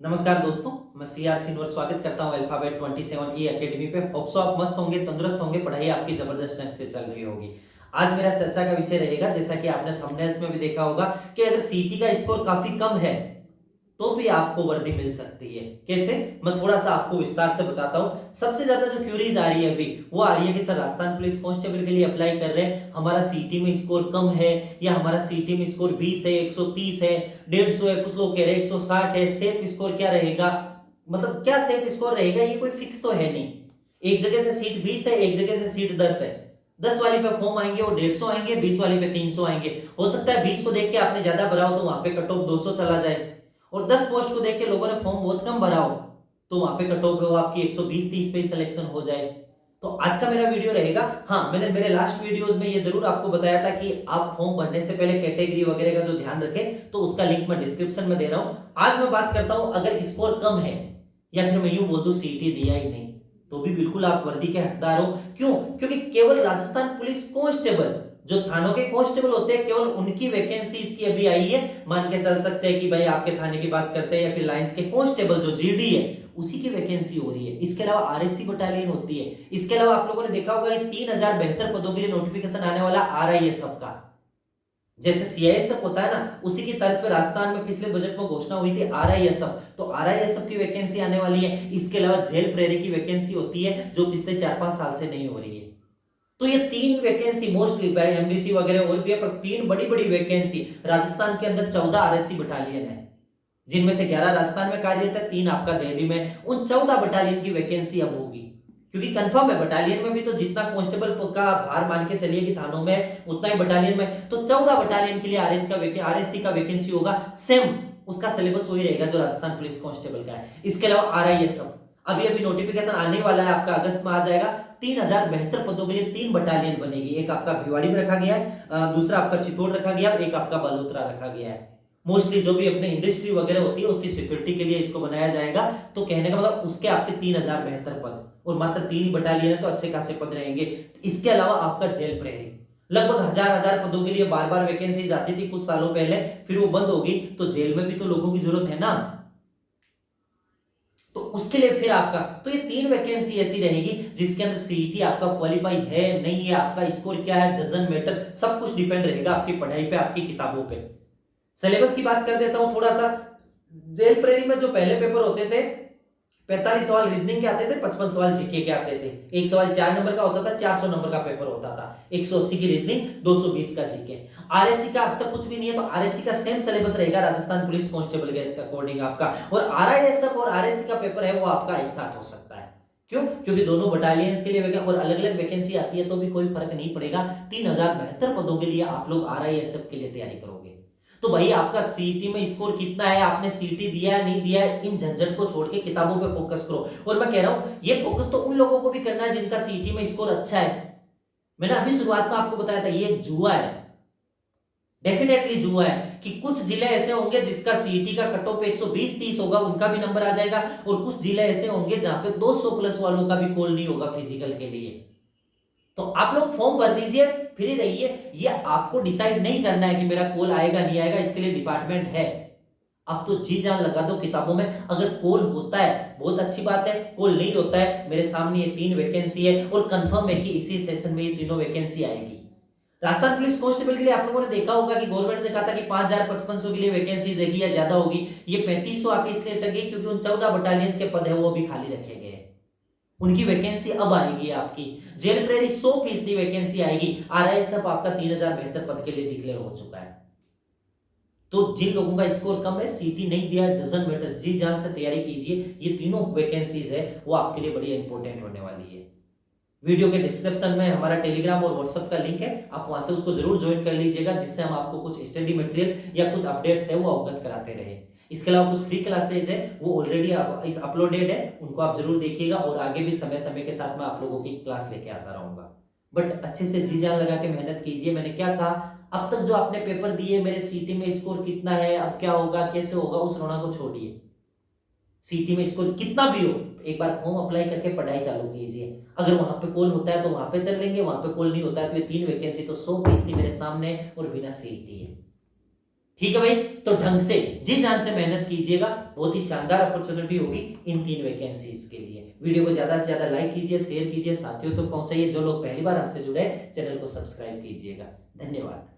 नमस्कार दोस्तों, मैं सीआर सिनवर स्वागत करता हूं अल्फाबेट 27 ई एकेडमी पे। होप सो आप मस्त होंगे, तंदुरुस्त होंगे, पढ़ाई आपकी जबरदस्त ढंग से चल रही होगी। आज मेरा चर्चा का विषय रहेगा, जैसा कि आपने थंबनेल्स में भी देखा होगा, कि अगर सीटी का स्कोर काफी कम है तो भी आपको वर्दी मिल सकती है। कैसे, मैं थोड़ा सा आपको विस्तार से बताता हूं। सबसे ज्यादा जो क्यूरीज आ रही है अभी, वो आ रही है कि सर राजस्थान पुलिस कांस्टेबल के लिए अप्लाई कर रहे हैं, हमारा सीटी में स्कोर कम है, या हमारा सीटी में स्कोर 20 है, 130 है, 150 है, कुछ लोग कह रहे हैं 160 है। सेफ स्कोर क्या रहेगा, मतलब क्या सेफ स्कोर रहेगा, ये कोई फिक्स तो है नहीं। एक जगह से सीट 20 है, एक जगह से सीट 10 है। 10 वाली पे फॉर्म आएंगे वो 150 आएंगे, 20 वाली पे 300 आएंगे। हो सकता है 20 को देख के आपने ज्यादा भरा हो तो वहां पे कट ऑफ 200 चला जाए, और 10 पोस्ट को देख के लोगों ने फॉर्म बहुत कम भरा हो तो वहां पे कट ऑफ वो आपकी 120-30 पे ही सिलेक्शन हो जाए। तो आज का मेरा वीडियो रहेगा, हाँ मैंने मेरे लास्ट वीडियोस में ये जरूर आपको बताया था कि आप फॉर्म भरने से पहले कैटेगरी वगैरह का जो ध्यान रखें, तो उसका लिंक मैं डिस्क्रिप्शन में दे रहा हूं। आज मैं बात करता हूं, अगर स्कोर कम है, या फिर मैं यूं बोल दूं सीटी दिया ही नहीं, तो भी बिल्कुल आप वर्दी के हकदार हो। क्यों? क्योंकि केवल राजस्थान पुलिस कांस्टेबल, जो थानों के कांस्टेबल होते हैं, केवल उनकी वैकेंसी इसकी अभी आई है। मान के चल सकते हैं कि भाई आपके थाने की बात करते हैं, या फिर लाइंस के कांस्टेबल जो जीडी है उसी की वैकेंसी हो रही है। इसके अलावा आरएससी बटालियन होती है। इसके अलावा आप लोगों ने देखा होगा कि 3072 पदों के लिए नोटिफिकेशन आने वाला आरआईएसएफ का। जैसे सीआईएसएफ होता है ना, उसी की तर्ज पर राजस्थान में पिछले बजट में घोषणा हुई थी आरआईएसएफ, तो आरआईएसएफ की वैकेंसी आने वाली है। इसके अलावा जेल प्रहरी की वैकेंसी होती है, जो पिछले 4-5 साल से नहीं हो रही है। तो ये 3 वैकेंसी मोस्टली एमडीसी वगैरह और भी है, पर 3 बड़ी बड़ी वैकेंसी राजस्थान के अंदर 14 आरएससी बटालियन है, जिनमें से 11 राजस्थान में कार्यरत है, 3 आपका दिल्ली में। उन 14 बटालियन की वैकेंसी अब होगी, क्योंकि कंफर्म है बटालियन में भी तो जितना कांस्टेबल का भार मान के चलिए कि थानों में, उतना ही बटालियन में, तो 14 बटालियन के लिए आरएससी का वैकेंसी होगा। सेम उसका सिलेबस वही रहेगा जो राजस्थान पुलिस कांस्टेबल का है। इसके अलावा आरआईएसएफ अभी अभी नोटिफिकेशन आने वाला है, आपका अगस्त में आ जाएगा। 3072 पदों के लिए 3 बटालियन बनेगी। एक आपका भिवाड़ी में रखा गया है, दूसरा आपका चित्तौड़ रखा गया है, एक आपका बलोत्रा रखा गया है। मोस्टली जो भी अपने इंडस्ट्री वगैरह होती है उसकी सिक्योरिटी के लिए इसको बनाया जाएगा। तो कहने का मतलब उसके आपके 3072 पद, और मात्र 3 ही बटालियन है तो अच्छे खासे पद रहेंगे। इसके अलावा आपका जेल प्रहरी, लगभग हजार पदों के लिए बार बार वैकेंसीज आती थी कुछ सालों पहले, फिर वो बंद होगी। तो जेल में भी तो लोगों की जरूरत है ना, तो उसके लिए फिर आपका, तो ये 3 वैकेंसी ऐसी रहेगी जिसके अंदर सीईटी आपका क्वालिफाई है नहीं है, आपका स्कोर क्या है, डजंट मैटर। सब कुछ डिपेंड रहेगा आपकी पढ़ाई पे, आपकी किताबों पे। सिलेबस की बात कर देता हूं थोड़ा सा। जेल प्रेरी में जो पहले पेपर होते थे, 45 सवाल रीजनिंग के आते थे, 55 सवाल जीके के आते थे। एक सवाल 4 नंबर का होता था, 400 नंबर का पेपर होता था। 180 की रीजनिंग, 220 का जीके। आरएससी का अब तक कुछ भी नहीं है, तो आरएससी का सेम सिलेबस रहेगा राजस्थान पुलिस कांस्टेबल के अकॉर्डिंग आपका। और आरआईएसएफ और आरएससी का पेपर है वो आपका एक साथ हो सकता है। क्यों? क्योंकि दोनों बटालियंस के लिए और अलग अलग वैकेंसी आती है, तो भी कोई फर्क नहीं पड़ेगा। 3072 पदों के लिए आप लोग आरआईएसएफ के लिए तैयारी करोगे। तो भाई आपका सीटी में स्कोर कितना है, आपने सीटी दिया है नहीं दिया है, इन झंझट को छोड़ के किताबों पे फोकस करो। और मैं कह रहा हूं ये फोकस तो उन लोगों को भी करना है जिनका सीटी में स्कोर अच्छा है। मैंने अभी शुरुआत में आपको बताया था ये एक जुआ है, डेफिनेटली जुआ है, कि कुछ जिले ऐसे होंगे जिसका सीटी का कट ऑफ 120-30 होगा, उनका भी नंबर आ जाएगा, और कुछ जिले ऐसे होंगे जहां पे 200 प्लस वालों का भी कॉल नहीं होगा फिजिकल के लिए। तो आप लोग फॉर्म भर दीजिए, फ्री रहिए। ये आपको डिसाइड नहीं करना है कि मेरा कॉल आएगा नहीं आएगा, इसके लिए डिपार्टमेंट है। अब तो जी जान लगा दो किताबों में। अगर कॉल होता है बहुत अच्छी बात है, कॉल नहीं होता है, मेरे सामने ये 3 वैकेंसी है, और कंफर्म है कि इसी सेशन में ये तीनों वैकेंसी आएगी। राजस्थान पुलिस कांस्टेबल के लिए आप लोगों ने देखा होगा कि गवर्नमेंट ने कहा था कि 5000-5500 के लिए वैकेंसीज है या ज्यादा होगी। ये 3500 आके इसलिए अटक गई क्योंकि उन 14 बटालियंस के पद है वो भी खाली रखे गए। उनकी वैकेंसी अब आएगी आपकी। जेल प्रेरी 100% वैकेंसी आएगी। आरआईएसएफ आपका 3072 पद के लिए डिक्लेयर हो चुका है। तो जिन लोगों का स्कोर कम है, सीटी नहीं दिया, डजंट मैटर, जी जान से तैयारी कीजिए। ये तीनों वैकेंसीज है वो आपके लिए बड़ी इंपॉर्टेंट होने वाली है। वीडियो के डिस्क्रिप्शन में हमारा टेलीग्राम और व्हाट्सएप का लिंक है, आप वहां से उसको जरूर ज्वाइन कर लीजिएगा, जिससे हम आपको कुछ स्टडी मटेरियल या कुछ अपडेट्स है वो अवगत कराते रहे। इसके अलावा कुछ फ्री क्लासेज है वो ऑलरेडी इस अपलोडेड है, उनको आप जरूर देखिएगा, और आगे भी समय समय के साथ मैं आप लोगों की क्लास लेके आता रहूंगा। बट अच्छे से जी जान लगा के मेहनत कीजिए। मैंने क्या कहा, अब तक जो आपने पेपर दिए, मेरे सीटी में स्कोर कितना है, अब क्या होगा, कैसे होगा, उस रोना को छोड़िए। सीटी में स्कोर कितना भी हो, एक बार फॉर्म अप्लाई करके पढ़ाई चालू कीजिए। अगर वहां पे कॉल होता है तो वहां पे चल लेंगे, वहां पे कॉल नहीं होता है तो ये 3 वैकेंसी तो 100% मेरे सामने और बिना सीटी है। ठीक है भाई, तो ढंग से जी जान से मेहनत कीजिएगा, बहुत ही शानदार अपॉर्चुनिटी होगी इन 3 वैकेंसीज के लिए। वीडियो को ज्यादा से ज्यादा लाइक कीजिए, शेयर कीजिए, साथियों तक पहुंचाइए। जो लोग पहली बार हमसे जुड़े चैनल को सब्सक्राइब कीजिएगा। धन्यवाद।